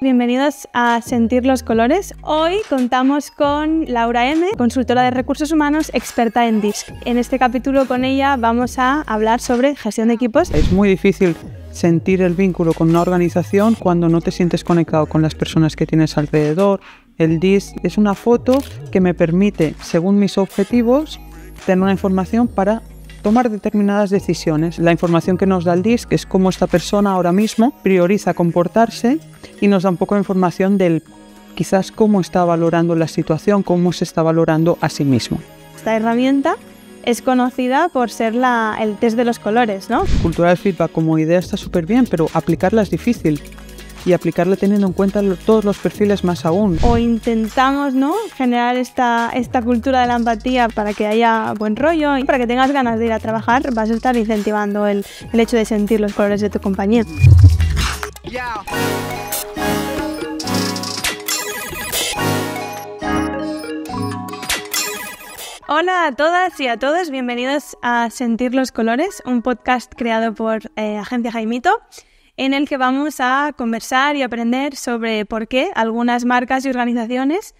Bienvenidos a Sentir los Colores. Hoy contamos con Laura M., consultora de recursos humanos, experta en DISC. En este capítulo con ella vamos a hablar sobre gestión de equipos. Es muy difícil sentir el vínculo con una organización cuando no te sientes conectado con las personas que tienes alrededor. El DISC es una foto que me permite, según mis objetivos, tener una información para tomar determinadas decisiones. La información que nos da el DISC es cómo esta persona ahora mismo prioriza comportarse y nos da un poco de información del quizás cómo está valorando la situación, cómo se está valorando a sí mismo. Esta herramienta es conocida por ser el test de los colores, ¿no? Cultura del feedback como idea está súper bien, pero aplicarla es difícil. Y aplicarla teniendo en cuenta todos los perfiles más aún. O intentamos, ¿no?, generar esta cultura de la empatía para que haya buen rollo y para que tengas ganas de ir a trabajar. Vas a estar incentivando el hecho de sentir los colores de tu compañía. Hola a todas y a todos, bienvenidos a Sentir los Colores, un podcast creado por Agencia Jaimito, en el que vamos a conversar y aprender sobre por qué algunas marcas y organizaciones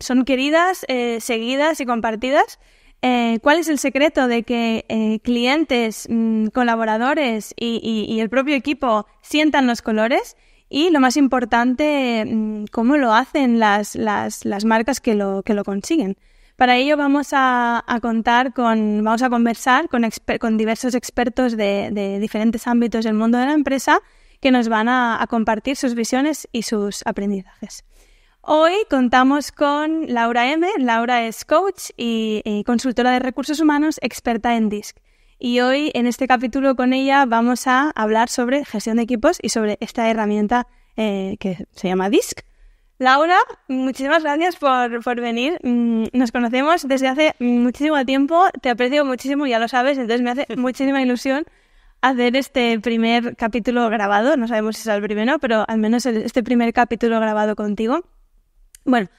son queridas, seguidas y compartidas. ¿Cuál es el secreto de que clientes, colaboradores y el propio equipo sientan los colores? Y lo más importante, cómo lo hacen las marcas que lo consiguen. Para ello vamos a conversar con diversos expertos de diferentes ámbitos del mundo de la empresa que nos van a compartir sus visiones y sus aprendizajes. Hoy contamos con Laura M. Laura es coach y consultora de recursos humanos, experta en DISC. Y hoy en este capítulo con ella vamos a hablar sobre gestión de equipos y sobre esta herramienta que se llama DISC. Laura, muchísimas gracias por venir. Nos conocemos desde hace muchísimo tiempo, te aprecio muchísimo, ya lo sabes, entonces me hace muchísima ilusión hacer este primer capítulo grabado. No sabemos si será el primero, pero al menos este primer capítulo grabado contigo. Bueno,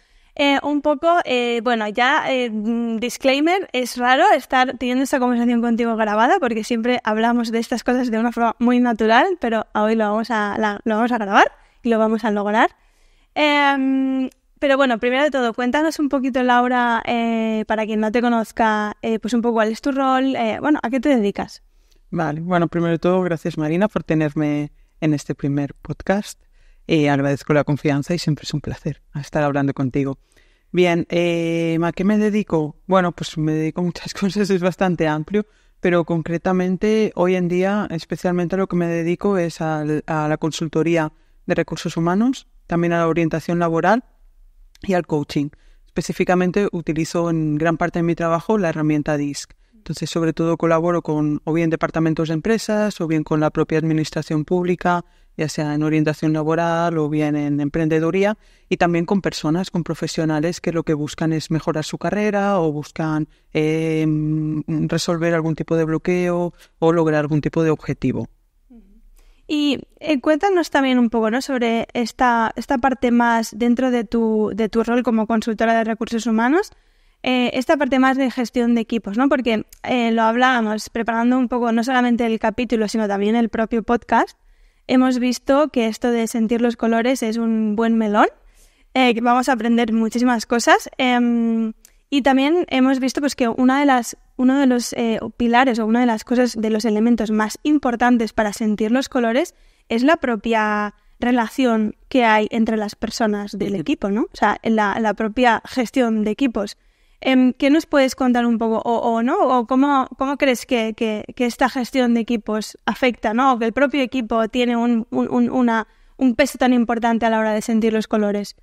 disclaimer, es raro estar teniendo esta conversación contigo grabada porque siempre hablamos de estas cosas de una forma muy natural, pero hoy lo vamos a grabar y lo vamos a lograr. Pero bueno, primero de todo, cuéntanos un poquito, Laura, para quien no te conozca, pues un poco cuál es tu rol, ¿a qué te dedicas? Vale, bueno, primero de todo, gracias Marina por tenerme en este primer podcast. Agradezco la confianza y siempre es un placer estar hablando contigo. Bien, ¿a qué me dedico? Bueno, pues me dedico a muchas cosas, es bastante amplio, pero concretamente hoy en día, especialmente a lo que me dedico es a la consultoría de recursos humanos, también a la orientación laboral y al coaching. Específicamente utilizo en gran parte de mi trabajo la herramienta DISC. Entonces, sobre todo colaboro con o bien departamentos de empresas o bien con la propia administración pública, ya sea en orientación laboral o bien en emprendeduría, y también con personas, con profesionales que lo que buscan es mejorar su carrera o buscan resolver algún tipo de bloqueo o lograr algún tipo de objetivo. Y cuéntanos también un poco, ¿no?, sobre esta parte más dentro de tu rol como consultora de recursos humanos, esta parte más de gestión de equipos, ¿no? Porque lo hablábamos preparando un poco no solamente el capítulo, sino también el propio podcast. Hemos visto que esto de sentir los colores es un buen melón, que vamos a aprender muchísimas cosas. Y también hemos visto pues que uno de los pilares o una de las cosas, de los elementos más importantes para sentir los colores es la propia relación que hay entre las personas del equipo, ¿no? O sea, la propia gestión de equipos. ¿Qué nos puedes contar un poco o cómo crees que esta gestión de equipos afecta, ¿no? O que el propio equipo tiene un peso tan importante a la hora de sentir los colores?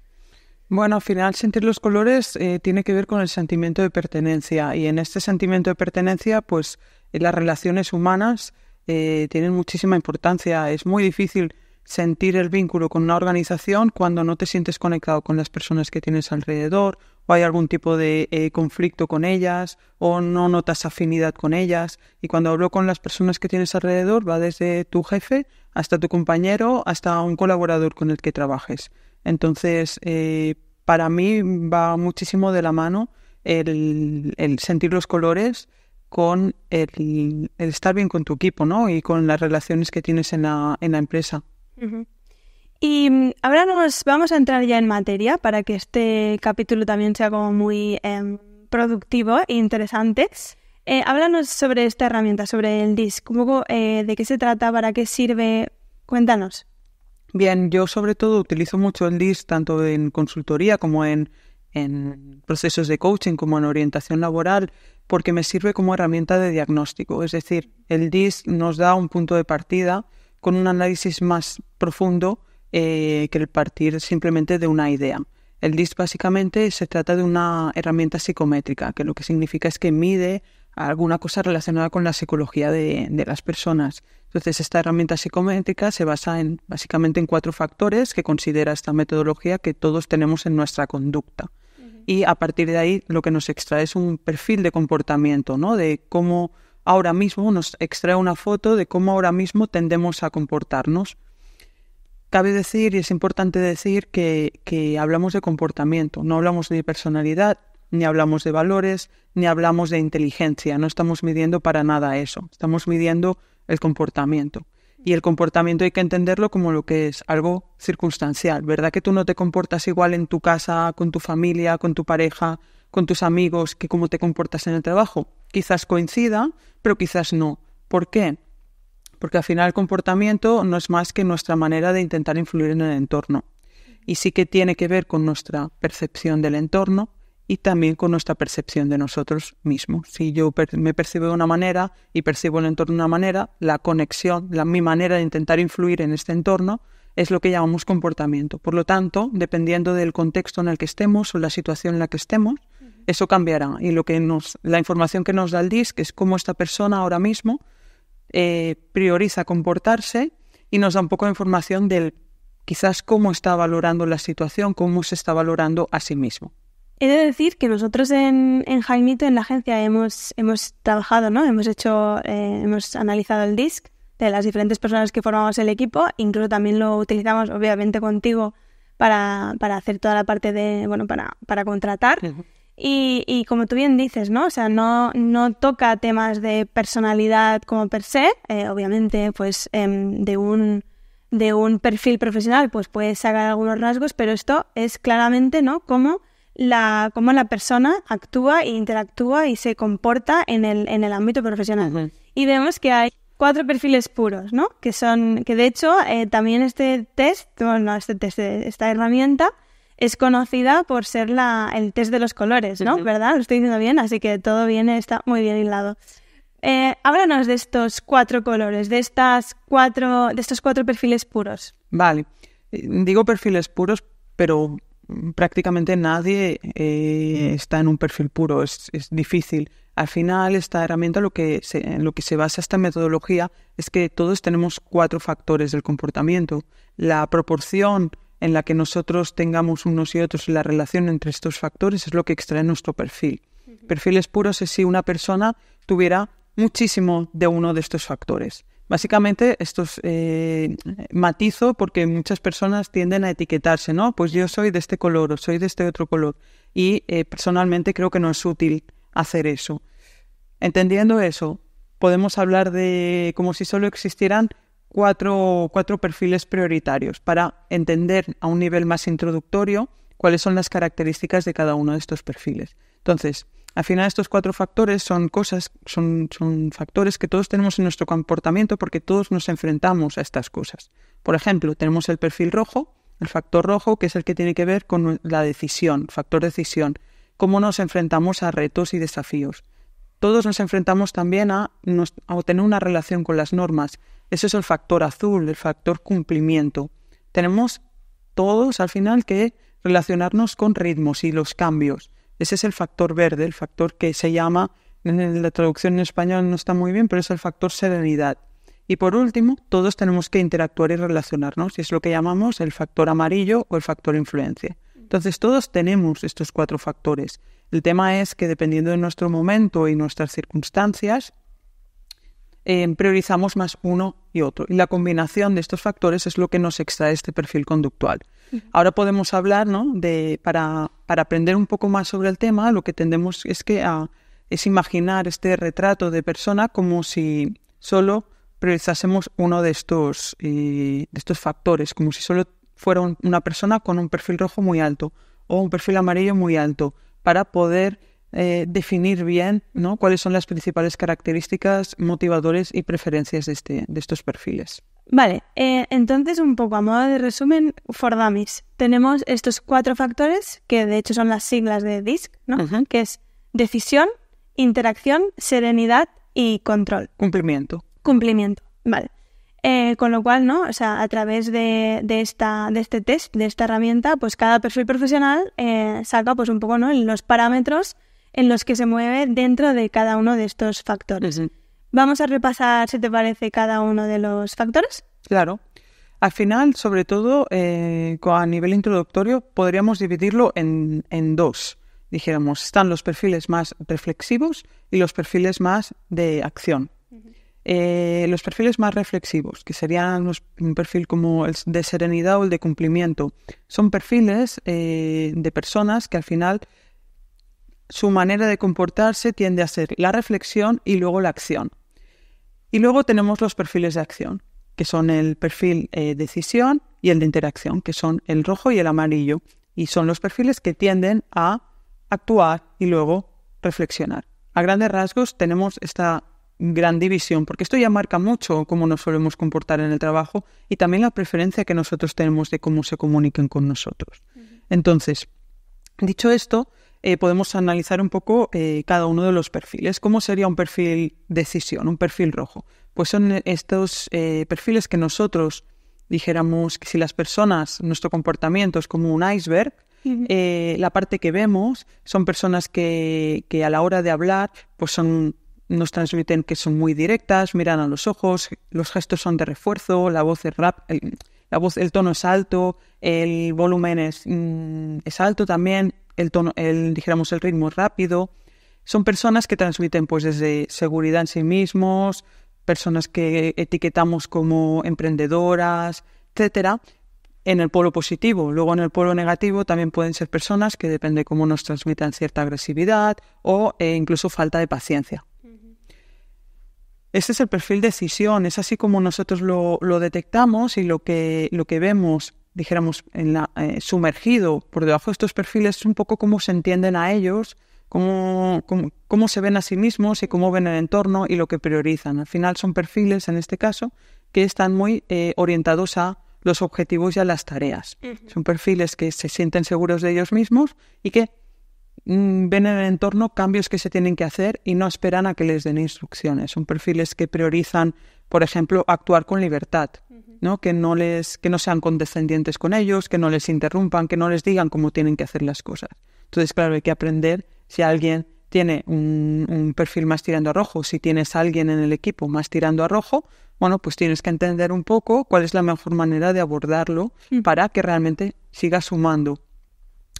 Bueno, al final sentir los colores tiene que ver con el sentimiento de pertenencia, y en este sentimiento de pertenencia pues las relaciones humanas tienen muchísima importancia. Es muy difícil sentir el vínculo con una organización cuando no te sientes conectado con las personas que tienes alrededor, o hay algún tipo de conflicto con ellas, o no notas afinidad con ellas. Y cuando hablo con las personas que tienes alrededor, va desde tu jefe hasta tu compañero, hasta un colaborador con el que trabajes. Entonces, para mí va muchísimo de la mano el sentir los colores con el estar bien con tu equipo, ¿no? Y con las relaciones que tienes en la empresa. Uh-huh. Y ahora vamos a entrar ya en materia para que este capítulo también sea como muy productivo e interesante. Háblanos sobre esta herramienta, sobre el DISC, un poco de qué se trata, para qué sirve. Cuéntanos. Bien, yo sobre todo utilizo mucho el DISC tanto en consultoría como en procesos de coaching, como en orientación laboral, porque me sirve como herramienta de diagnóstico. Es decir, el DISC nos da un punto de partida con un análisis más profundo que el partir simplemente de una idea. El DISC básicamente se trata de una herramienta psicométrica, que lo que significa es que mide alguna cosa relacionada con la psicología de las personas. Entonces, esta herramienta psicométrica se basa básicamente en 4 factores que considera esta metodología que todos tenemos en nuestra conducta. Y a partir de ahí lo que nos extrae es un perfil de comportamiento, ¿no? De cómo ahora mismo nos extrae una foto de cómo ahora mismo tendemos a comportarnos. Cabe decir, y es importante decir, que hablamos de comportamiento, no hablamos de personalidad, ni hablamos de valores, ni hablamos de inteligencia. No estamos midiendo para nada eso, estamos midiendo el comportamiento. Y el comportamiento hay que entenderlo como lo que es, algo circunstancial. ¿Verdad que tú no te comportas igual en tu casa, con tu familia, con tu pareja, con tus amigos, que cómo te comportas en el trabajo? Quizás coincida, pero quizás no. ¿Por qué? Porque al final el comportamiento no es más que nuestra manera de intentar influir en el entorno. Y sí que tiene que ver con nuestra percepción del entorno y también con nuestra percepción de nosotros mismos. Si yo me percibo de una manera y percibo el entorno de una manera, la conexión, mi manera de intentar influir en este entorno es lo que llamamos comportamiento. Por lo tanto, dependiendo del contexto en el que estemos o la situación en la que estemos, eso cambiará. Y la información que nos da el DISC es cómo esta persona ahora mismo prioriza comportarse y nos da un poco de información del quizás cómo está valorando la situación, cómo se está valorando a sí mismo. He de decir que nosotros en Jaimito, en la agencia, hemos trabajado, ¿no? Hemos analizado el DISC de las diferentes personas que formamos el equipo. Incluso también lo utilizamos, obviamente, contigo para hacer toda la parte de, para contratar. Uh-huh. Y como tú bien dices, ¿no? O sea, no toca temas de personalidad como per se. Obviamente, pues de un perfil profesional, pues puedes sacar algunos rasgos, pero esto es claramente, ¿no? Cómo la persona actúa e interactúa y se comporta en el ámbito profesional. Uh-huh. Y vemos que hay 4 perfiles puros, ¿no? Que de hecho también esta herramienta es conocida por ser el test de los colores, ¿no? Uh-huh. ¿Verdad? Lo estoy diciendo bien, así que todo está muy bien hilado. Háblanos de estos 4 colores, de estos 4 perfiles puros. Vale. Digo perfiles puros, pero prácticamente nadie está en un perfil puro, es difícil. Al final, esta herramienta, en lo que se basa esta metodología, es que todos tenemos 4 factores del comportamiento. La proporción en la que nosotros tengamos unos y otros y la relación entre estos factores es lo que extrae nuestro perfil. Uh-huh. Perfiles puros es si una persona tuviera muchísimo de uno de estos factores. Básicamente, estos matizo porque muchas personas tienden a etiquetarse, ¿no? Pues yo soy de este color o soy de este otro color. Y personalmente creo que no es útil hacer eso. Entendiendo eso, podemos hablar de como si solo existieran 4 perfiles prioritarios para entender a un nivel más introductorio cuáles son las características de cada uno de estos perfiles. Entonces, al final estos 4 factores son factores que todos tenemos en nuestro comportamiento porque todos nos enfrentamos a estas cosas. Por ejemplo, tenemos el perfil rojo, el factor rojo, que es el que tiene que ver con la decisión, factor decisión, cómo nos enfrentamos a retos y desafíos. Todos nos enfrentamos también a tener una relación con las normas. Ese es el factor azul, el factor cumplimiento. Tenemos todos al final que relacionarnos con ritmos y los cambios. Ese es el factor verde, el factor que se llama, en la traducción en español no está muy bien, pero es el factor serenidad. Y por último, todos tenemos que interactuar y relacionarnos, y es lo que llamamos el factor amarillo o el factor influencia. Entonces, todos tenemos estos 4 factores. El tema es que dependiendo de nuestro momento y nuestras circunstancias, priorizamos más uno y otro. Y la combinación de estos factores es lo que nos extrae este perfil conductual. Uh-huh. Ahora podemos hablar, ¿no? Para aprender un poco más sobre el tema, lo que tendemos es imaginar este retrato de persona como si solo priorizásemos uno de estos factores, como si solo fuera una persona con un perfil rojo muy alto o un perfil amarillo muy alto, para poder definir bien, ¿no?, cuáles son las principales características, motivadores y preferencias de estos perfiles. Vale, entonces un poco a modo de resumen, for dummies, tenemos estos 4 factores que de hecho son las siglas de DISC, ¿no? Uh-huh. Que es decisión, interacción, serenidad y control. Cumplimiento, vale. Con lo cual, ¿no?, o sea, a través de este test, de esta herramienta, pues cada perfil profesional saca pues un poco, ¿no?, los parámetros en los que se mueve dentro de cada uno de estos factores. Uh-huh. Vamos a repasar, si te parece, cada uno de los factores. Claro. Al final, sobre todo, a nivel introductorio, podríamos dividirlo en 2. Dijéramos, están los perfiles más reflexivos y los perfiles más de acción. Uh-huh. Los perfiles más reflexivos, que serían un perfil como el de serenidad o el de cumplimiento, son perfiles de personas que al final su manera de comportarse tiende a ser la reflexión y luego la acción. Y luego tenemos los perfiles de acción, que son el perfil decisión y el de interacción, que son el rojo y el amarillo. Y son los perfiles que tienden a actuar y luego reflexionar. A grandes rasgos tenemos esta gran división, porque esto ya marca mucho cómo nos solemos comportar en el trabajo y también la preferencia que nosotros tenemos de cómo se comuniquen con nosotros. Uh-huh. Entonces, dicho esto, podemos analizar un poco cada uno de los perfiles. ¿Cómo sería un perfil decisión, un perfil rojo? Pues son estos perfiles que nosotros dijéramos que si las personas, nuestro comportamiento es como un iceberg, uh-huh. La parte que vemos son personas que a la hora de hablar pues nos transmiten que son muy directas, miran a los ojos, los gestos son de refuerzo, la voz es el tono es alto, el volumen es alto también, el ritmo es rápido. Son personas que transmiten pues desde seguridad en sí mismos, personas que etiquetamos como emprendedoras, etcétera, en el polo positivo. Luego en el polo negativo también pueden ser personas que depende de cómo nos transmitan cierta agresividad o incluso falta de paciencia. Uh-huh. Este es el perfil decisión, es así como nosotros lo detectamos y lo que vemos, dijéramos, sumergido por debajo de estos perfiles es un poco cómo se entienden a ellos, cómo se ven a sí mismos y cómo ven el entorno y lo que priorizan. Al final son perfiles, en este caso, que están muy orientados a los objetivos y a las tareas. Uh-huh. Son perfiles que se sienten seguros de ellos mismos y que ven en el entorno cambios que se tienen que hacer y no esperan a que les den instrucciones. Son perfiles que priorizan, por ejemplo, actuar con libertad, ¿no? Que no sean condescendientes con ellos, que no les interrumpan, que no les digan cómo tienen que hacer las cosas. Entonces, claro, hay que aprender si alguien tiene un perfil más tirando a rojo, si tienes a alguien en el equipo más tirando a rojo, bueno, pues tienes que entender un poco cuál es la mejor manera de abordarlo para que realmente siga sumando.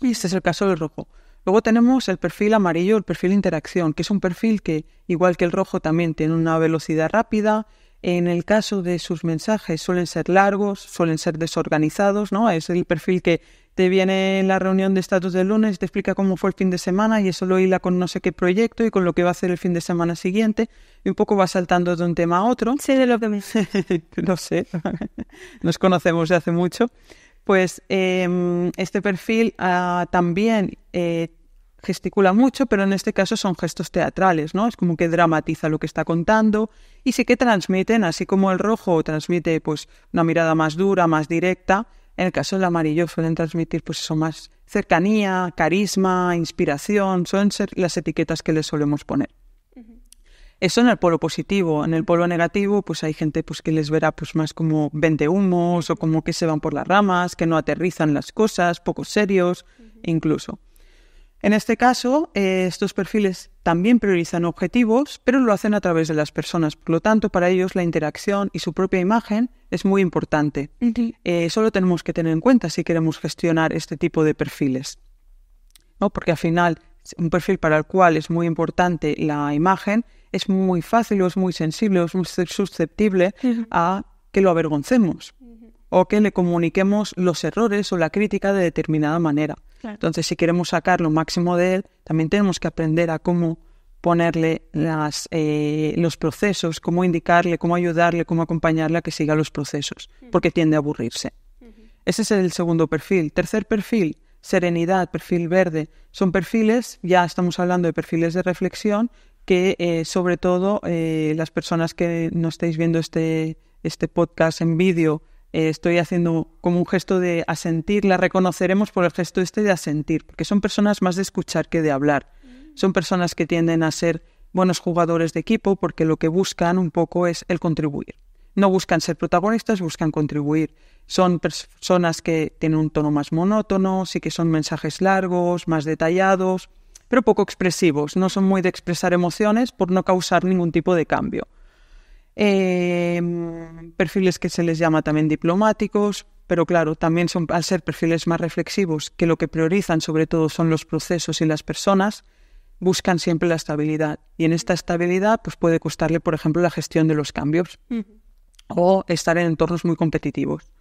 Y este es el caso del rojo. Luego tenemos el perfil amarillo, el perfil interacción, que es un perfil que, igual que el rojo, también tiene una velocidad rápida. En el caso de sus mensajes suelen ser largos, suelen ser desorganizados, ¿no? Es el perfil que te viene en la reunión de estatus del lunes, te explica cómo fue el fin de semana y eso lo hila con no sé qué proyecto y con lo que va a hacer el fin de semana siguiente y un poco va saltando de un tema a otro. Sé de lo que me... Lo sé, nos conocemos de hace mucho. Pues este perfil también gesticula mucho, pero en este caso son gestos teatrales, ¿no? Es como que dramatiza lo que está contando y sí que transmiten, así como el rojo transmite pues una mirada más dura, más directa, en el caso del amarillo suelen transmitir pues eso, más cercanía, carisma, inspiración, suelen ser las etiquetas que les solemos poner. Uh-huh. Eso en el polo positivo. En el polo negativo pues hay gente pues que les verá pues más como vendehumos o como que se van por las ramas, que no aterrizan las cosas, poco serios, uh-huh. Incluso. En este caso, estos perfiles también priorizan objetivos, pero lo hacen a través de las personas. Por lo tanto, para ellos la interacción y su propia imagen es muy importante. Uh-huh. Eso lo tenemos que tener en cuenta si queremos gestionar este tipo de perfiles, ¿no? Porque al final, un perfil para el cual es muy importante la imagen es muy fácil o es muy sensible o es muy susceptible uh-huh. a que lo avergoncemos uh-huh. o que le comuniquemos los errores o la crítica de determinada manera. Claro. Entonces, si queremos sacar lo máximo de él, también tenemos que aprender a cómo ponerle los procesos, cómo indicarle, cómo ayudarle, cómo acompañarle a que siga los procesos, porque tiende a aburrirse. Uh-huh. Ese es el segundo perfil. Tercer perfil, serenidad, perfil verde. Son perfiles, ya estamos hablando de perfiles de reflexión, que sobre todo las personas que no estáis viendo este podcast en vídeo, estoy haciendo como un gesto de asentir, la reconoceremos por el gesto de asentir, porque son personas más de escuchar que de hablar. Son personas que tienden a ser buenos jugadores de equipo porque lo que buscan un poco es el contribuir. No buscan ser protagonistas, buscan contribuir. Son personas que tienen un tono más monótono, sí que son mensajes largos, más detallados, pero poco expresivos. No son muy de expresar emociones por no causar ningún tipo de cambio. Perfiles que se les llama también diplomáticos, pero claro, también son, al ser perfiles más reflexivos, que lo que priorizan sobre todo son los procesos y las personas, buscan siempre la estabilidad. Y en esta estabilidad pues puede costarle, por ejemplo, la gestión de los cambios o estar en entornos muy competitivos.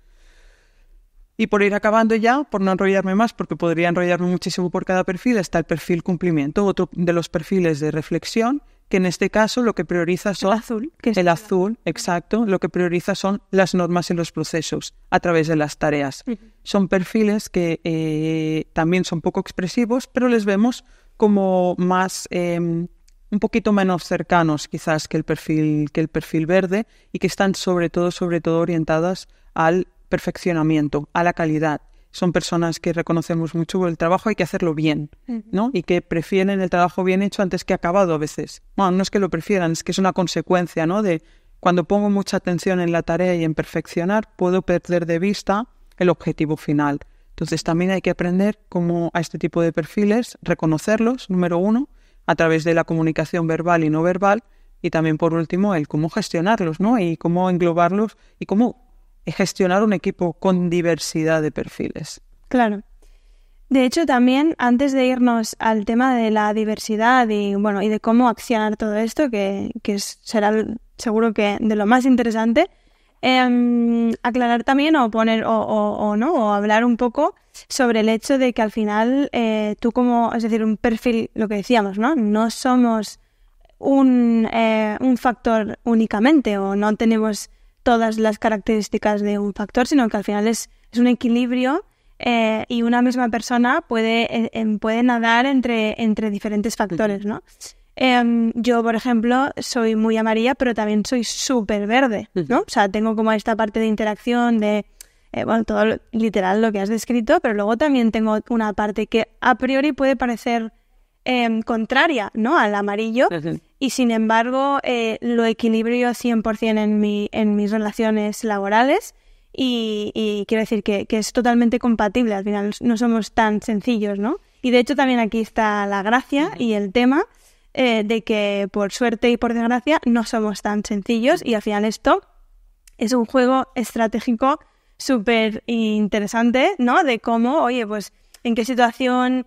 Y por ir acabando ya, por no enrollarme más, porque podría enrollarme muchísimo por cada perfil, está el perfil cumplimiento, otro de los perfiles de reflexión, que en este caso lo que prioriza son... El azul, exacto. Lo que prioriza son las normas y los procesos a través de las tareas. Son perfiles que también son poco expresivos, pero les vemos como más... un poquito menos cercanos quizás que el perfil verde, y que están sobre todo orientadas al perfeccionamiento, a la calidad. Son personas que reconocemos mucho el trabajo, hay que hacerlo bien, ¿no? Y que prefieren el trabajo bien hecho antes que acabado a veces. Bueno, no es que lo prefieran, es que es una consecuencia, ¿no? De cuando pongo mucha atención en la tarea y en perfeccionar, puedo perder de vista el objetivo final. Entonces también hay que aprender cómo a este tipo de perfiles, reconocerlos, número uno, a través de la comunicación verbal y no verbal, y también por último el cómo gestionarlos, ¿no? Y cómo englobarlos y cómo gestionar un equipo con diversidad de perfiles. Claro. De hecho, también antes de irnos al tema de la diversidad y de cómo accionar todo esto, que será seguro que de lo más interesante, aclarar también o poner o hablar un poco sobre el hecho de que al final tú es decir, un perfil, lo que decíamos, no somos un factor únicamente, o no tenemos todas las características de un factor, sino que al final es un equilibrio, y una misma persona puede nadar entre diferentes factores, ¿no? Yo, por ejemplo, soy muy amarilla, pero también soy súper verde, ¿no? O sea, tengo como esta parte de interacción de, todo literal lo que has descrito, pero luego también tengo una parte que a priori puede parecer contraria, ¿no? Al amarillo, y sin embargo lo equilibrio 100% en mis relaciones laborales, y quiero decir que es totalmente compatible. Al final no somos tan sencillos, ¿no? Y de hecho también aquí está la gracia y el tema de que por suerte y por desgracia no somos tan sencillos, y al final esto es un juego estratégico súper interesante, ¿no? De cómo, oye, pues en qué situación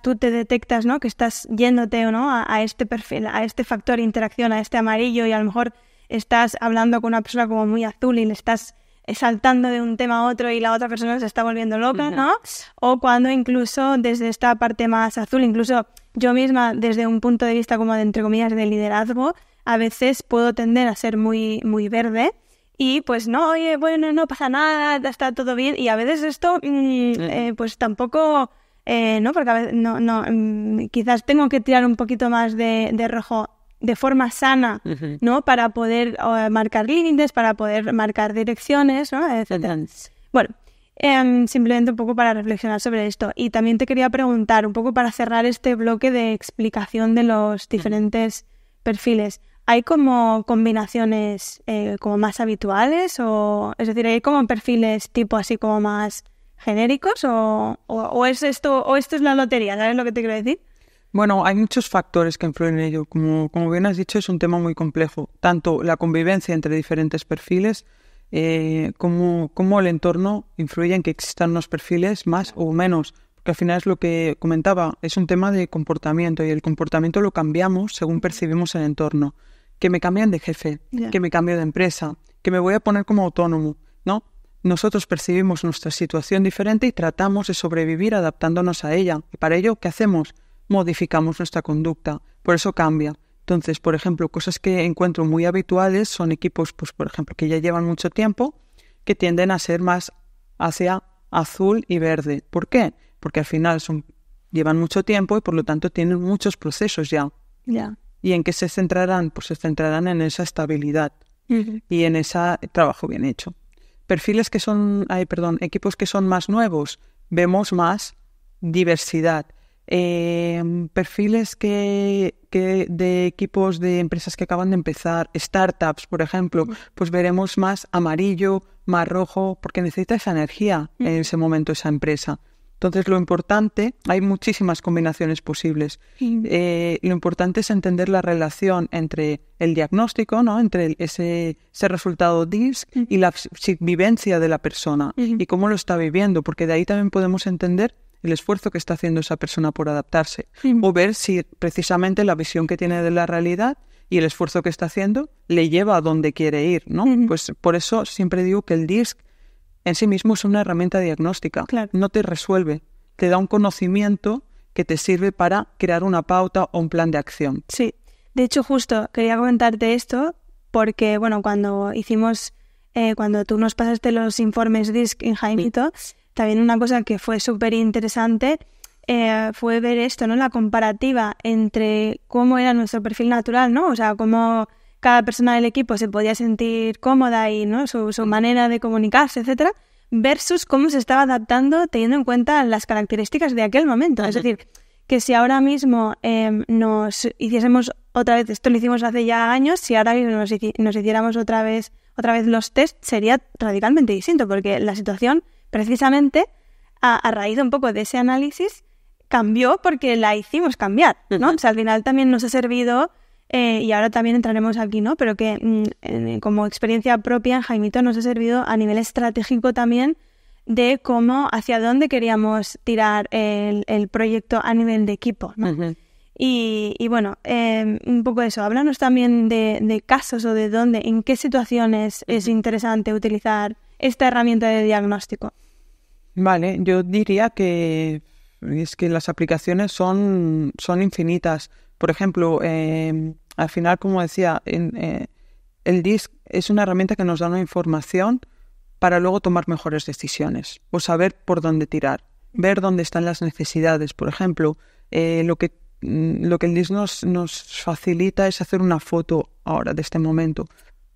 tú te detectas, ¿no? Que estás yéndote o no a este perfil, a este factor de interacción, a este amarillo, y a lo mejor estás hablando con una persona como muy azul y le estás saltando de un tema a otro y la otra persona se está volviendo loca, ¿no? O cuando incluso desde esta parte más azul, incluso yo misma desde un punto de vista como de, entre comillas, de liderazgo, a veces puedo tender a ser muy, muy verde. Y pues no, oye, bueno, no pasa nada, está todo bien. Y a veces esto, pues tampoco, ¿no? Porque a veces quizás tengo que tirar un poquito más de rojo de forma sana, ¿no? Para poder marcar límites, para poder marcar direcciones, ¿no? Etcétera. Bueno, simplemente un poco para reflexionar sobre esto. Y también te quería preguntar, un poco para cerrar este bloque de explicación de los diferentes perfiles. ¿Hay como combinaciones como más habituales? Es decir, ¿hay como perfiles tipo así como más genéricos? ¿O es esto es la lotería? ¿Sabes lo que te quiero decir? Bueno, hay muchos factores que influyen en ello. Como bien has dicho, es un tema muy complejo. Tanto la convivencia entre diferentes perfiles como el entorno influye en que existan unos perfiles más o menos. Porque al final es lo que comentaba, es un tema de comportamiento, y el comportamiento lo cambiamos según percibimos el entorno. Que me cambian de jefe, que me cambio de empresa, que me voy a poner como autónomo, ¿no? Nosotros percibimos nuestra situación diferente y tratamos de sobrevivir adaptándonos a ella. Y para ello, ¿qué hacemos? Modificamos nuestra conducta. Por eso cambia. Entonces, por ejemplo, cosas que encuentro muy habituales son equipos, pues por ejemplo, que ya llevan mucho tiempo, que tienden a ser más hacia azul y verde. ¿Por qué? Porque al final llevan mucho tiempo y por lo tanto tienen muchos procesos ya. Ya. ¿Y en qué se centrarán? Pues se centrarán en esa estabilidad y en ese trabajo bien hecho. Equipos que son más nuevos, vemos más diversidad. Perfiles de equipos de empresas que acaban de empezar, startups, por ejemplo, pues veremos más amarillo, más rojo, porque necesita esa energía en ese momento esa empresa. Entonces, lo importante, hay muchísimas combinaciones posibles. Lo importante es entender la relación entre el diagnóstico, ¿no? Entre ese resultado DISC y la vivencia de la persona y cómo lo está viviendo, porque de ahí también podemos entender el esfuerzo que está haciendo esa persona por adaptarse o ver si precisamente la visión que tiene de la realidad y el esfuerzo que está haciendo le lleva a donde quiere ir, ¿no? Pues por eso siempre digo que el DISC en sí mismo es una herramienta diagnóstica. Claro. No te resuelve, te da un conocimiento que te sirve para crear una pauta o un plan de acción. Sí, de hecho justo quería comentarte esto porque, bueno, cuando tú nos pasaste los informes DISC en Jaimito, también una cosa que fue súper interesante fue ver esto, ¿no? La comparativa entre cómo era nuestro perfil natural, ¿no? O sea, cómo cada persona del equipo se podía sentir cómoda y, ¿no? su manera de comunicarse, etcétera, versus cómo se estaba adaptando teniendo en cuenta las características de aquel momento. Es decir, que si ahora mismo nos hiciésemos otra vez, esto lo hicimos hace ya años, si ahora mismo nos hiciéramos otra vez los test, sería radicalmente distinto, porque la situación, precisamente, a raíz de un poco de ese análisis, cambió porque la hicimos cambiar, ¿no? O sea, al final también nos ha servido, y ahora también entraremos aquí, ¿no? Pero que como experiencia propia en Jaimito nos ha servido a nivel estratégico también de cómo, hacia dónde queríamos tirar el proyecto a nivel de equipo, ¿no? Y bueno, un poco de eso. Háblanos también de casos o de dónde, en qué situaciones es interesante utilizar esta herramienta de diagnóstico. Vale, yo diría que las aplicaciones son infinitas. Por ejemplo, al final, como decía, el DISC es una herramienta que nos da una información para luego tomar mejores decisiones o saber por dónde tirar, ver dónde están las necesidades. Por ejemplo, lo que el DISC nos facilita es hacer una foto ahora de este momento,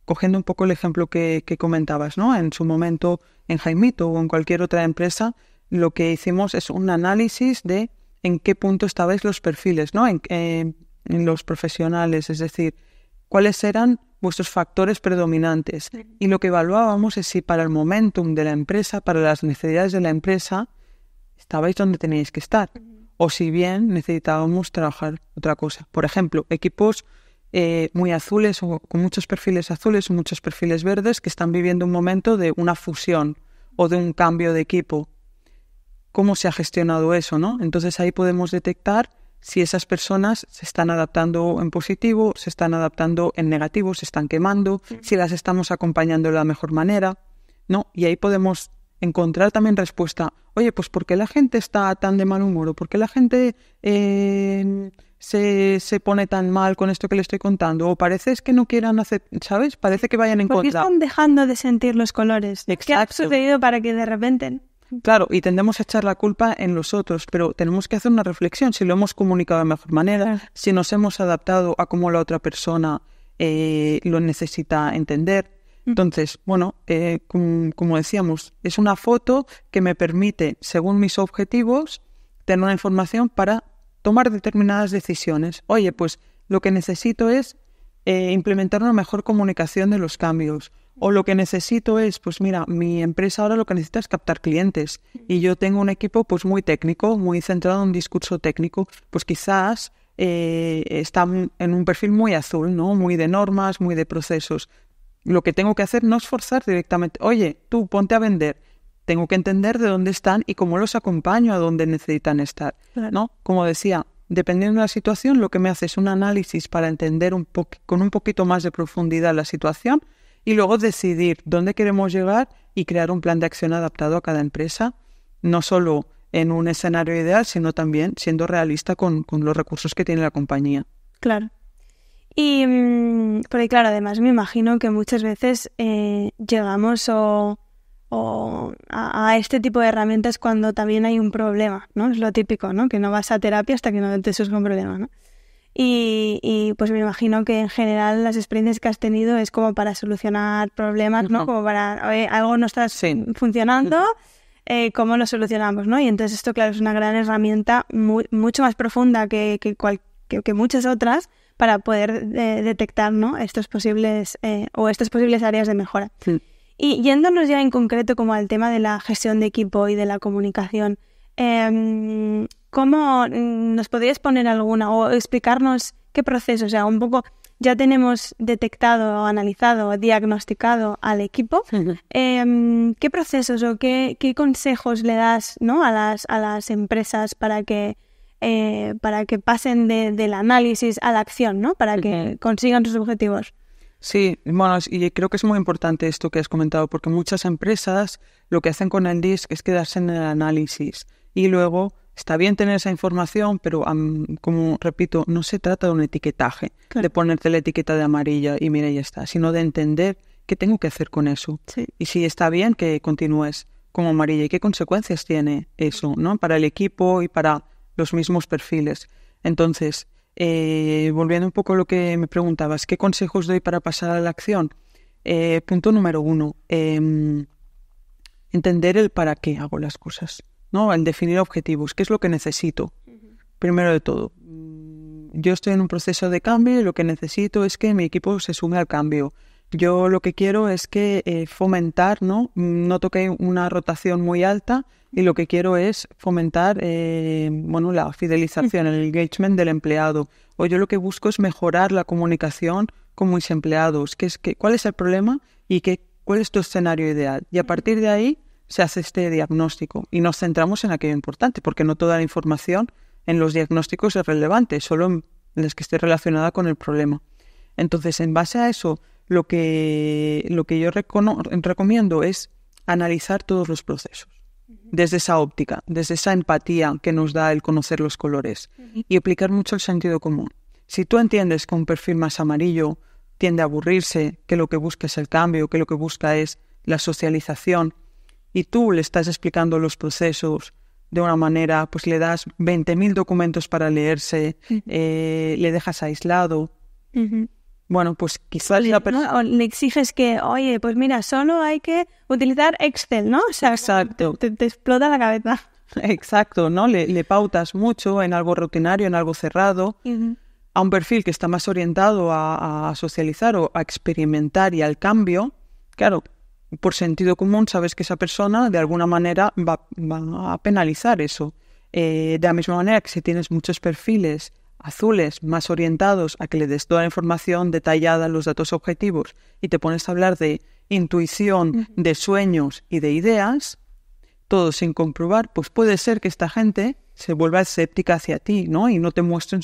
cogiendo un poco el ejemplo que comentabas, ¿no? En su momento en Jaimito o en cualquier otra empresa, lo que hicimos es un análisis de en qué punto estabais los perfiles, ¿no? En los profesionales, es decir, cuáles eran vuestros factores predominantes. Y lo que evaluábamos es si para el momentum de la empresa, para las necesidades de la empresa, estabais donde teníais que estar. O si bien necesitábamos trabajar otra cosa. Por ejemplo, equipos muy azules o con muchos perfiles azules o muchos perfiles verdes que están viviendo un momento de una fusión o de un cambio de equipo. ¿Cómo se ha gestionado eso, no? Entonces ahí podemos detectar si esas personas se están adaptando en positivo, se están adaptando en negativo, se están quemando, si las estamos acompañando de la mejor manera, ¿no? Y ahí podemos encontrar también respuesta. Oye, pues ¿por qué la gente está tan de mal humor? ¿O por qué la gente se pone tan mal con esto que le estoy contando? O parece que no quieran hacer, ¿sabes? Parece que vayan en contra. ¿Por qué están dejando de sentir los colores? Exacto. ¿Qué ha sucedido para que de repente...? Claro, y tendemos a echar la culpa en los otros, pero tenemos que hacer una reflexión si lo hemos comunicado de mejor manera, si nos hemos adaptado a cómo la otra persona lo necesita entender. Entonces, bueno, como decíamos, es una foto que me permite, según mis objetivos, tener una información para tomar determinadas decisiones. Oye, pues lo que necesito es implementar una mejor comunicación de los cambios. O lo que necesito es, pues mira, mi empresa ahora lo que necesita es captar clientes y yo tengo un equipo pues muy técnico, muy centrado en un discurso técnico, pues quizás está en un perfil muy azul, ¿no? Muy de normas, muy de procesos. Lo que tengo que hacer no es forzar directamente, oye, tú ponte a vender. Tengo que entender de dónde están y cómo los acompaño a dónde necesitan estar, ¿no? Como decía, dependiendo de la situación, lo que me hace es un análisis para entender con un poquito más de profundidad la situación y luego decidir dónde queremos llegar y crear un plan de acción adaptado a cada empresa, no solo en un escenario ideal, sino también siendo realista con los recursos que tiene la compañía. Claro. Y porque claro, además me imagino que muchas veces llegamos o a este tipo de herramientas cuando también hay un problema, ¿no? Es lo típico, ¿no? Que no vas a terapia hasta que no te surge un problema, ¿no? Y pues me imagino que en general las experiencias que has tenido es como para solucionar problemas, ¿no? Como para, oye, algo no está funcionando, ¿cómo lo solucionamos, ¿no? Y entonces esto, claro, es una gran herramienta mucho más profunda que muchas otras para poder detectar, ¿no? Estas posibles áreas de mejora. Sí. Y yéndonos ya en concreto como al tema de la gestión de equipo y de la comunicación, ¿cómo nos podrías poner alguna o explicarnos qué proceso? O sea, un poco ya tenemos detectado, analizado, diagnosticado al equipo. ¿Qué procesos o qué consejos le das, ¿no? a las empresas para que pasen del análisis a la acción, ¿no? Para que consigan sus objetivos? Sí, bueno, y creo que es muy importante esto que has comentado, porque muchas empresas lo que hacen con el DISC es quedarse en el análisis y luego está bien tener esa información, pero como repito, no se trata de un etiquetaje, claro, de ponerte la etiqueta de amarilla y mira, ya está, sino de entender qué tengo que hacer con eso. Sí. Y si está bien que continúes como amarilla y qué consecuencias tiene eso, ¿no? Para el equipo y para los mismos perfiles. Entonces, volviendo un poco a lo que me preguntabas, ¿qué consejos doy para pasar a la acción? Punto número 1, entender el para qué hago las cosas, ¿no? El definir objetivos, ¿qué es lo que necesito? Primero de todo, yo estoy en un proceso de cambio y lo que necesito es que mi equipo se sume al cambio. Yo lo que quiero es que fomentar, ¿no? Noto que hay una rotación muy alta y lo que quiero es fomentar la fidelización, el engagement del empleado. O yo lo que busco es mejorar la comunicación con mis empleados. ¿Cuál es el problema y cuál es tu escenario ideal? Y a partir de ahí se hace este diagnóstico y nos centramos en aquello importante, porque no toda la información en los diagnósticos es relevante, solo en las que esté relacionada con el problema. Entonces, en base a eso, lo que yo recomiendo es analizar todos los procesos desde esa óptica, desde esa empatía que nos da el conocer los colores y aplicar mucho el sentido común. Si tú entiendes que un perfil más amarillo tiende a aburrirse, que lo que busca es el cambio, que lo que busca es la socialización y tú le estás explicando los procesos de una manera, pues le das 20.000 documentos para leerse, le dejas aislado. Bueno, pues quizás la persona... O le exiges que, oye, pues mira, solo hay que utilizar Excel, ¿no? O sea, exacto. Te explota la cabeza. Exacto, ¿no? Le pautas mucho en algo rutinario, en algo cerrado, a un perfil que está más orientado a socializar o a experimentar y al cambio. Claro, por sentido común sabes que esa persona de alguna manera va a penalizar eso. De la misma manera que si tienes muchos perfiles azules más orientados a que le des toda la información detallada, los datos objetivos, y te pones a hablar de intuición, de sueños y de ideas, todo sin comprobar, pues puede ser que esta gente se vuelva escéptica hacia ti, ¿no? Y no te muestren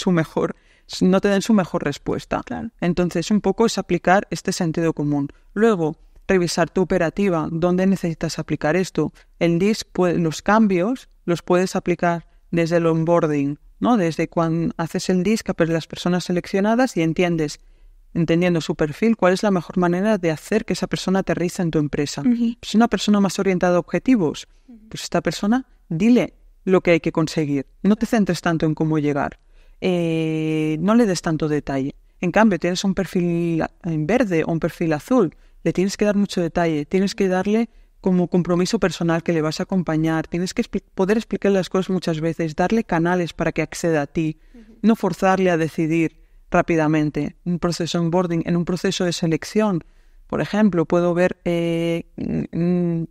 no te den su mejor respuesta. Claro. Entonces, un poco es aplicar este sentido común. Luego, revisar tu operativa, dónde necesitas aplicar esto. El DISC, los cambios los puedes aplicar desde el onboarding, ¿no? Desde cuando haces el DISC a las personas seleccionadas y entendiendo su perfil, cuál es la mejor manera de hacer que esa persona aterrice en tu empresa. Si es una persona más orientada a objetivos, pues esta persona, dile lo que hay que conseguir. No te centres tanto en cómo llegar. No le des tanto detalle. En cambio, tienes un perfil en verde o un perfil azul, le tienes que dar mucho detalle, tienes que darle como compromiso personal que le vas a acompañar, tienes que poder explicarle las cosas muchas veces, darle canales para que acceda a ti, no forzarle a decidir rápidamente. Un proceso de onboarding, en un proceso de selección, por ejemplo, puedo ver,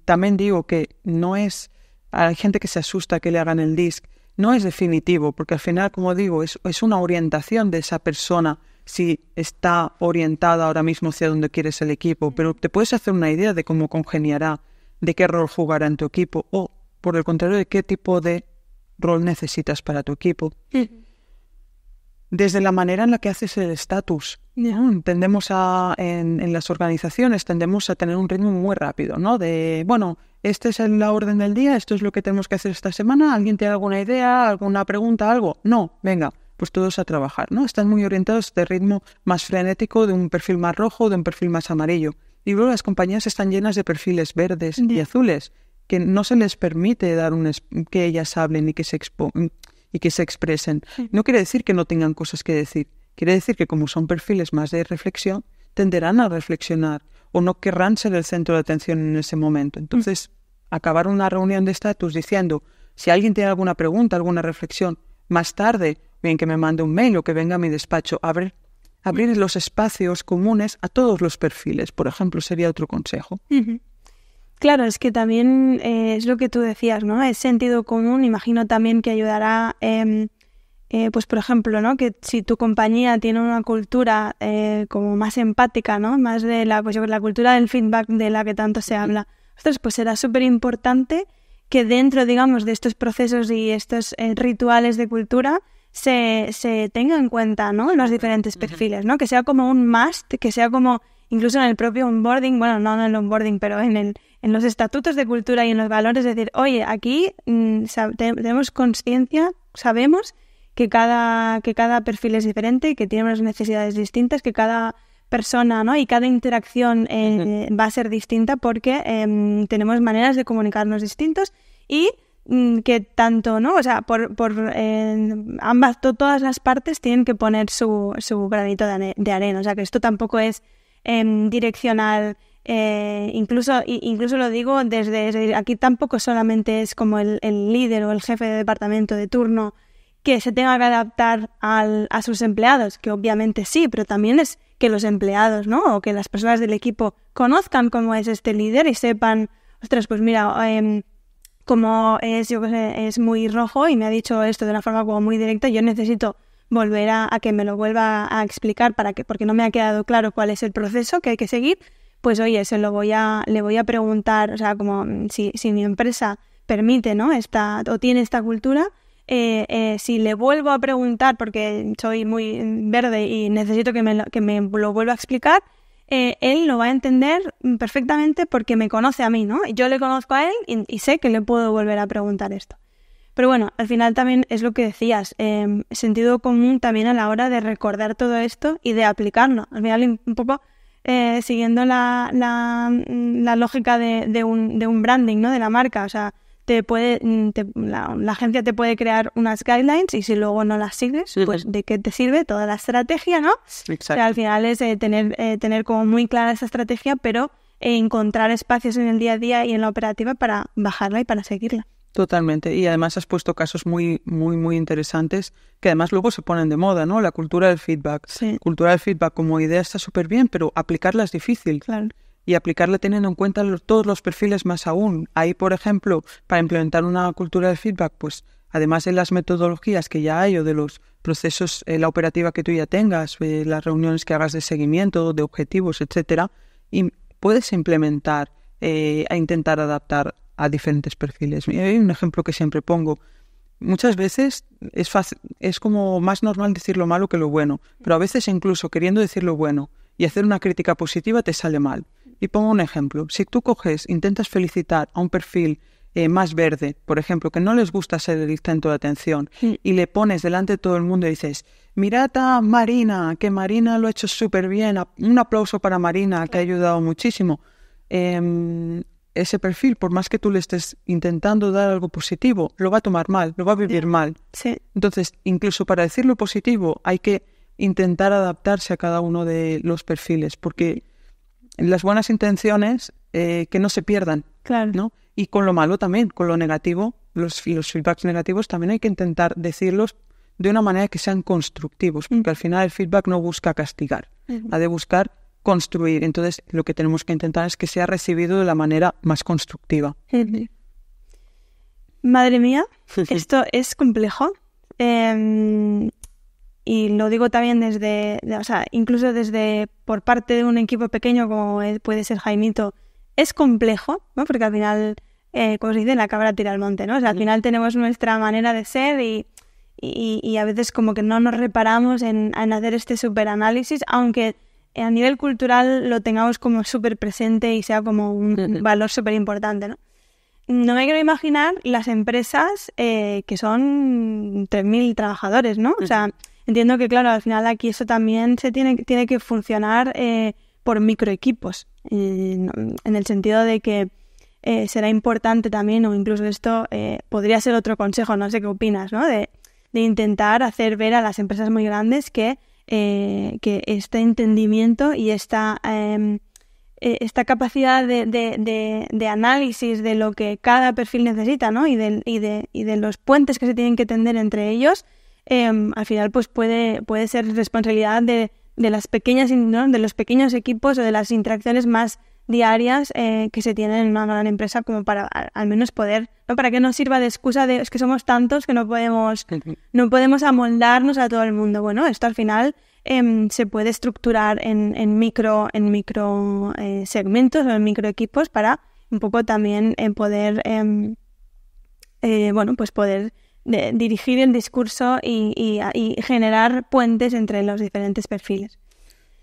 también digo que hay gente que se asusta que le hagan el DISC, no es definitivo, porque al final, como digo, es una orientación de esa persona, si está orientada ahora mismo hacia donde quieres el equipo, pero te puedes hacer una idea de cómo congeniará, de qué rol jugará en tu equipo o, por el contrario, de qué tipo de rol necesitas para tu equipo. Desde la manera en la que haces el estatus, tendemos en las organizaciones tendemos a tener un ritmo muy rápido, ¿no? Esta es la orden del día, esto es lo que tenemos que hacer esta semana, ¿alguien tiene alguna idea, alguna pregunta, algo? No, venga, pues todos a trabajar, ¿no? Están muy orientados a este ritmo más frenético de un perfil más rojo o de un perfil más amarillo. Y luego las compañías están llenas de perfiles verdes y azules, que no se les permite dar que ellas hablen y que se expresen. No quiere decir que no tengan cosas que decir. Quiere decir que como son perfiles más de reflexión, tenderán a reflexionar o no querrán ser el centro de atención en ese momento. Entonces, acabar una reunión de estatus diciendo, si alguien tiene alguna pregunta, alguna reflexión, más tarde, bien que me mande un mail o que venga a mi despacho, abrir los espacios comunes a todos los perfiles, por ejemplo, sería otro consejo. Claro, es que también es lo que tú decías, ¿no? Es sentido común, imagino también que ayudará, pues por ejemplo, ¿no? Que si tu compañía tiene una cultura como más empática, ¿no? Más de la cultura del feedback de la que tanto se habla, pues será súper importante que dentro, digamos, de estos procesos y estos rituales de cultura se tenga en cuenta, ¿no? Los diferentes perfiles, ¿no? Que sea como un must, que sea como incluso en el propio onboarding, bueno, no en el onboarding, pero en los estatutos de cultura y en los valores, decir, oye, aquí tenemos conciencia, sabemos que cada perfil es diferente y que tiene unas necesidades distintas, que cada persona, ¿no? Y cada interacción va a ser distinta porque tenemos maneras de comunicarnos distintos y que tanto, ¿no? O sea, todas las partes tienen que poner su granito de arena. O sea, que esto tampoco es direccional. Incluso lo digo desde aquí, tampoco solamente es como el líder o el jefe de departamento de turno que se tenga que adaptar a sus empleados, que obviamente sí, pero también es que los empleados, ¿no? O que las personas del equipo conozcan cómo es este líder y sepan, ostras, pues mira, como es muy rojo y me ha dicho esto de una forma como muy directa, yo necesito volver a que me lo vuelva a explicar porque no me ha quedado claro cuál es el proceso que hay que seguir, pues oye, le voy a preguntar, o sea, como si mi empresa permite, ¿no? O tiene esta cultura, si le vuelvo a preguntar porque soy muy verde y necesito que me lo vuelva a explicar, él lo va a entender perfectamente porque me conoce a mí, ¿no? Yo le conozco a él y sé que le puedo volver a preguntar esto. Pero bueno, al final también es lo que decías, sentido común también a la hora de recordar todo esto y de aplicarlo. Al final un poco siguiendo la lógica de un branding, ¿no? De la marca, o sea, la agencia te puede crear unas guidelines y si luego no las sigues, pues ¿de qué te sirve toda la estrategia, no? Exacto. O sea, al final es tener como muy clara esa estrategia, pero encontrar espacios en el día a día y en la operativa para bajarla y para seguirla. Totalmente. Y además has puesto casos muy, muy, muy interesantes que además luego se ponen de moda, ¿no? La cultura del feedback. Sí. Cultura del feedback como idea está súper bien, pero aplicarla es difícil. Claro. Y aplicarla teniendo en cuenta todos los perfiles más aún. Ahí, por ejemplo, para implementar una cultura de feedback, pues además de las metodologías que ya hay o de los procesos, la operativa que tú ya tengas, las reuniones que hagas de seguimiento, de objetivos, etcétera, y puedes implementar e intentar adaptar a diferentes perfiles. Hay un ejemplo que siempre pongo. Muchas veces es como más normal decir lo malo que lo bueno, pero a veces incluso queriendo decir lo bueno y hacer una crítica positiva te sale mal. Y pongo un ejemplo. Si tú intentas felicitar a un perfil más verde, por ejemplo, que no les gusta ser el centro de atención, y le pones delante de todo el mundo y dices, mirad a Marina, que Marina lo ha hecho súper bien, un aplauso para Marina, que ha ayudado muchísimo. Ese perfil, por más que tú le estés intentando dar algo positivo, lo va a tomar mal, lo va a vivir mal. Sí. Entonces, incluso para decir lo positivo, hay que intentar adaptarse a cada uno de los perfiles, porque las buenas intenciones que no se pierdan, claro, ¿no? Y con lo malo también, con lo negativo, los feedbacks negativos también hay que intentar decirlos de una manera que sean constructivos, porque al final el feedback no busca castigar, ha de buscar construir. Entonces, lo que tenemos que intentar es que sea recibido de la manera más constructiva. Madre mía, esto es complejo. Y lo digo también incluso desde por parte de un equipo pequeño como puede ser Jaimito, es complejo, ¿no? Porque al final, como se dice, la cabra tira al monte, ¿no? O sea, al final tenemos nuestra manera de ser y a veces como que no nos reparamos en hacer este superanálisis, aunque a nivel cultural lo tengamos como súper presente y sea como un valor súper importante, ¿no? No me quiero imaginar las empresas que son 3.000 trabajadores, ¿no? O sea, entiendo que, claro, al final aquí eso también se tiene que funcionar por microequipos, en el sentido de que será importante también, o incluso esto podría ser otro consejo, no sé qué opinas, ¿no? De intentar hacer ver a las empresas muy grandes que este entendimiento y esta capacidad de análisis de lo que cada perfil necesita, ¿no? y de los puentes que se tienen que tender entre ellos, al final pues puede ser responsabilidad de las pequeñas, ¿no? De los pequeños equipos o de las interacciones más diarias que se tienen en una gran empresa, como para al menos poder, ¿no? Para que no sirva de excusa de es que somos tantos que no podemos amoldarnos a todo el mundo. Bueno, esto al final se puede estructurar en micro segmentos o en micro equipos para un poco también poder poder dirigir el discurso y generar puentes entre los diferentes perfiles.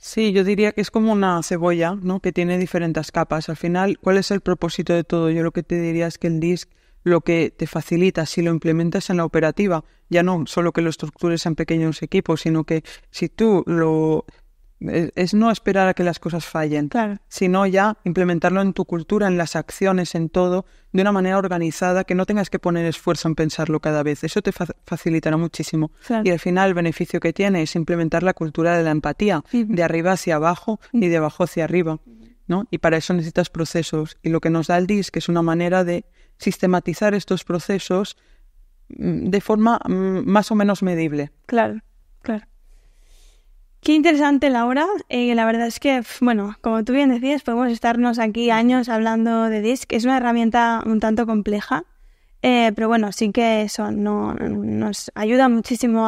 Sí, yo diría que es como una cebolla, ¿no? Que tiene diferentes capas. Al final, ¿cuál es el propósito de todo? Yo lo que te diría es que el DISC lo que te facilita, si lo implementas en la operativa, ya no solo que lo estructures en pequeños equipos, sino que si tú es no esperar a que las cosas fallen, claro, sino ya implementarlo en tu cultura, en las acciones, en todo, de una manera organizada, que no tengas que poner esfuerzo en pensarlo cada vez. Eso te facilitará muchísimo. Claro. Y al final el beneficio que tiene es implementar la cultura de la empatía, de arriba hacia abajo y de abajo hacia arriba, ¿no? Y para eso necesitas procesos. Y lo que nos da el DISC es una manera de sistematizar estos procesos de forma más o menos medible. Claro, claro. Qué interesante, Laura. La verdad es que, bueno, como tú bien decías, podemos estarnos aquí años hablando de DISC. Es una herramienta un tanto compleja, pero bueno, sí que eso nos ayuda muchísimo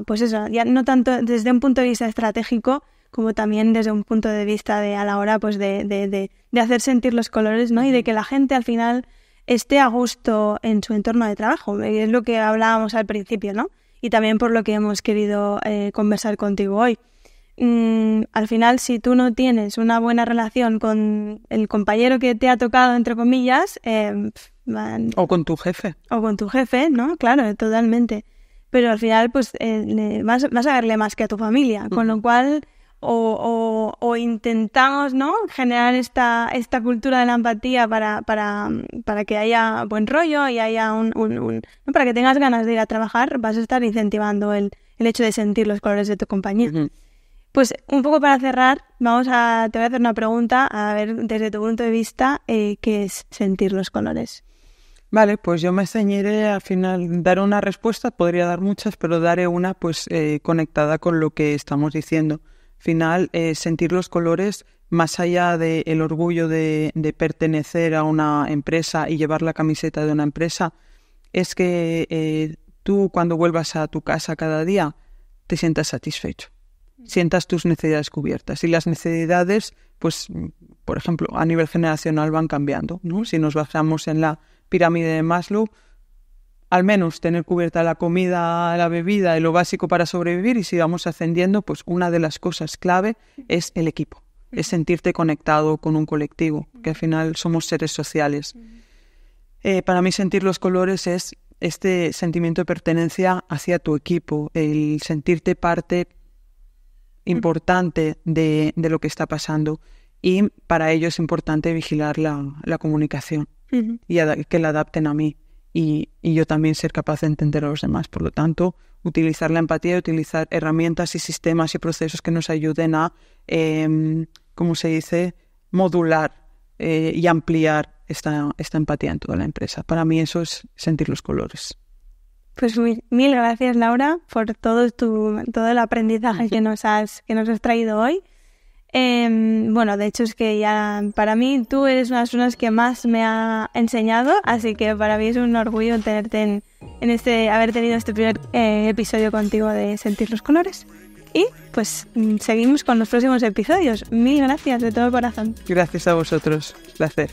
pues eso, ya no tanto desde un punto de vista estratégico, como también desde un punto de vista a la hora pues de hacer sentir los colores, ¿no? Y de que la gente al final esté a gusto en su entorno de trabajo. Es lo que hablábamos al principio, ¿no? Y también por lo que hemos querido conversar contigo hoy. Al final, si tú no tienes una buena relación con el compañero que te ha tocado, entre comillas... o con tu jefe. O con tu jefe, ¿no? Claro, totalmente. Pero al final, pues vas a verle más que a tu familia. Con lo cual, o intentamos, ¿no? Generar esta cultura de la empatía para que haya buen rollo y haya ¿no? Para que tengas ganas de ir a trabajar, vas a estar incentivando el hecho de sentir los colores de tu compañía. Pues un poco para cerrar, te voy a hacer una pregunta, a ver desde tu punto de vista, ¿qué es sentir los colores? Vale, pues yo me ceñiré al final, dar una respuesta, podría dar muchas, pero daré una pues conectada con lo que estamos diciendo. Al final, sentir los colores, más allá del orgullo de pertenecer a una empresa y llevar la camiseta de una empresa, es que tú cuando vuelvas a tu casa cada día te sientas satisfecho, sientas tus necesidades cubiertas. Y las necesidades, pues, por ejemplo, a nivel generacional van cambiando, ¿no? Si nos basamos en la pirámide de Maslow, al menos tener cubierta la comida, la bebida y lo básico para sobrevivir, y si vamos ascendiendo, pues una de las cosas clave es el equipo, es sentirte conectado con un colectivo, que al final somos seres sociales. Para mí sentir los colores es este sentimiento de pertenencia hacia tu equipo, el sentirte parte importante de lo que está pasando, y para ello es importante vigilar la comunicación y que la adapten a mí y yo también ser capaz de entender a los demás. Por lo tanto, utilizar la empatía y utilizar herramientas y sistemas y procesos que nos ayuden a, ¿cómo se dice?, modular y ampliar esta empatía en toda la empresa. Para mí eso es sentir los colores. Pues mil gracias, Laura, por todo el aprendizaje que nos has traído hoy. Bueno, de hecho es que ya para mí tú eres una de las personas que más me ha enseñado, así que para mí es un orgullo tenerte haber tenido este primer episodio contigo de Sentir los Colores. Y pues seguimos con los próximos episodios. Mil gracias de todo corazón. Gracias a vosotros. Placer.